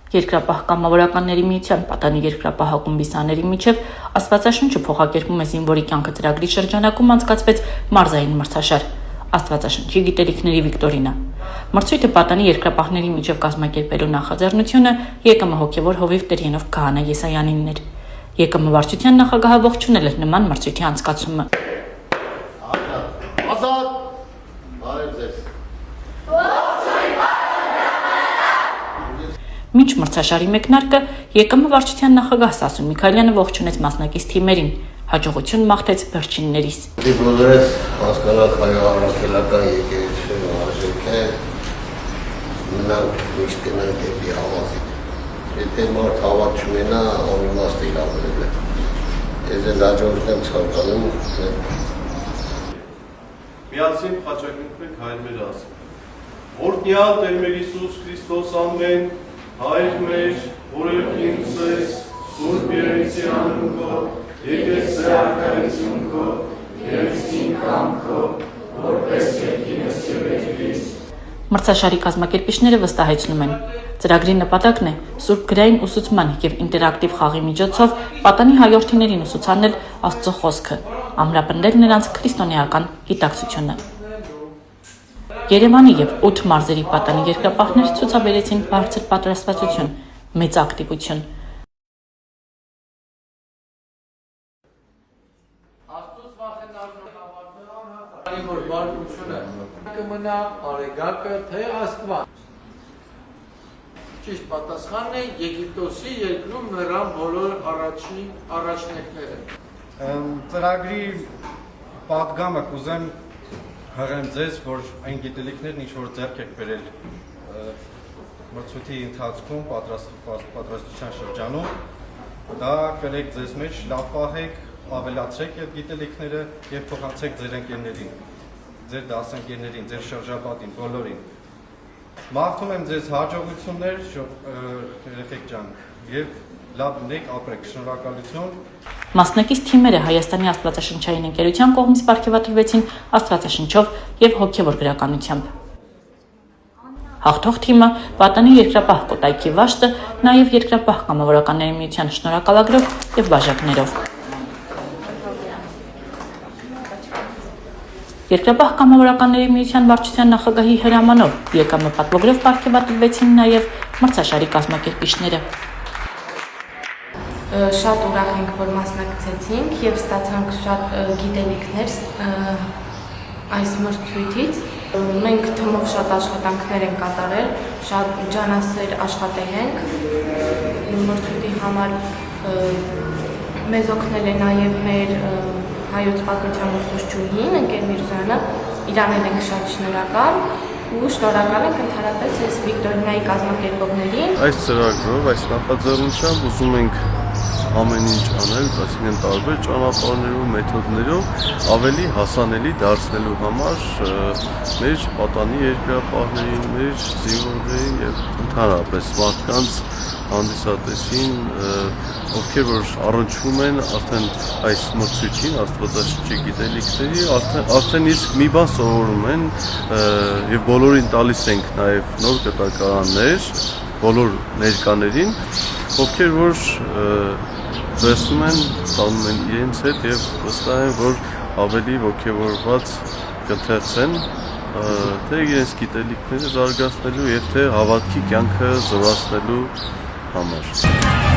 Երկրապահ կամավորականների միության պատանի երկրապահ ակումբի սաների միջև Աստվածաշունչը փոխակերպում է զինվորի կյանքը ծրագրի շրջանակում անցկացվեց մարզային մրցաշար Աստվածաշնչի գիտելիքների վիկտորինա։ Մրցույթը պատանի երկրապահների միջև կազմակերպելու նախաձեռնությունը ԵԿՄ հոգևոր հովիվ Տերյենով Քահանա Եսայանինն էր։ ԵԿՄ վարչության նախագահը ողջունել էր նման մրցույթի անցկացումը։ Մինչ մրցաշարի մեկնարկը ԵԿՄ վարչության նախագահ Սասուն Միքայելյանը ողջունեց մասնակից թիմերին, հաջողություն մաղթեց վերջիններիս։ Բոլորս հասկանալ հայ-առաքելական եկեղեցու արժեքը մնանք միշտ գնանք դեպի հավատին։ Եթե մարդ հավատ չունենա, անիմաստ է ապրել։ Ես էլ հաջողություն եմ ցանկանում։ Միասին խաչակնքվենք հայր մեր ասենք։ Օրհնյալ Տեր մեր Հիսուս Քրիստոս ամեն Հայր մեր, որը ինձ ես, Սուրբ Երեսիանում քո, եկես արքայություն քո, և իմ կամքո, որպես երկինս և երկրիս։ Մրցաշարի կազմակերպիչները վստահեցնում են, ծրագրի նպատակն է Սուրբ գրային ուսուցման և ինտերակտիվ խաղի միջոցով պատանի հայորդիներին ուսուցանել Աստծո խոսքը, ամրապնդել նրանց քրիստոնեական գիտակցությունը։ Երևանի և 8 մարզերի պատանի երկրապահներ ցուցաբերեցին բարձր պատրաստվածություն, մեծ ակտիվություն։ Աստծուց վախենալու որ բարկությունը կմնա արեգակը թե Աստված։ Ճիշտ պատասխանն է Եգիպտոսի երկրում նրան բոլոր առաջնեկները։ Ծրագրի պատգամը կուզեմ հղեմ ձեզ, որ այն գիտելիքներն ինչ որ ձեռք եք բերել մրցույթի ընթացքում պատրաստության շրջանում, դա կրեք ձեզ մեջ, լավ պահեք, ավելացրեք այդ գիտելիքները և փոխանցեք ձեր ընկերներին, ձեր դասընկերներին, ձեր շրջապատին, բոլորին։ Մաղթում եմ ձեզ հաջողություններ, երեխեք ջան, և լավ լինեք, ապրեք, շնորհակալություն։ Մասնակից թիմերը Հայաստանի Աստվածաշնչային ընկերության կողմից պարգևատրվեցին Աստվածաշնչով և հոգևոր գրականությամբ։ Հաղթող թիմը պատանի երկրապահ Կոտայքի Վաշտը, նաև երկրապահ կամավորականների միության շնորհակալագրով և բաժակներով։ Երկրապահ կամավորականների միության վարչության նախագահի հրամանով ԵԿՄ պատվոգրով պարգևատրվեցին նաև մրցաշարի կազմակերպիչները։ Շատ ուրախ ենք, որ մասնակցեցինք և ստացանք շատ գիտելիքներ այս մրցույթից։ Մենք թմով շատ աշխատանքներ ենք կատարել, շատ ջանասեր աշխատել ենք։ Մրցույթի համար մեզ օգնել է նաև մեր հայոց պատմության ուսուցչուհին, ընկեր Միրզյանը, իրան ենք շատ շնորհակալ ու շնորհակալ ենք ընդհանրապես այս վիկտորինայի կազմակերպողներին։ Այս ծրագրով, այս նախաձեռնությամբ ուզում ենք ամեն ինչ անել, այսինքն տարբեր ճանապարհներով, մեթոդներով ավելի հասանելի դարձնելու համար մեր պատանի երկրապահներին, մեր զինվորներին եւ ընդհանրապես մարդկանց հանդիսատեսին, ովքեր որ առնչվում են արդեն այս մրցույթին, Աստվածաշնչի գիտելիքների, արդեն իսկ մի բան սովորում են եւ բոլորին տալիս ենք նաեւ նոր կտակարաններ բոլոր ներկաներին, ովքեր որ վերցնում են, տանում են իրենց հետ և վստահ են, որ ավելի ոգևորված կընթերցեն թե իրենց գիտելիքները զարգացնելու և թե հավատքի կյանքը զորացնելու համար։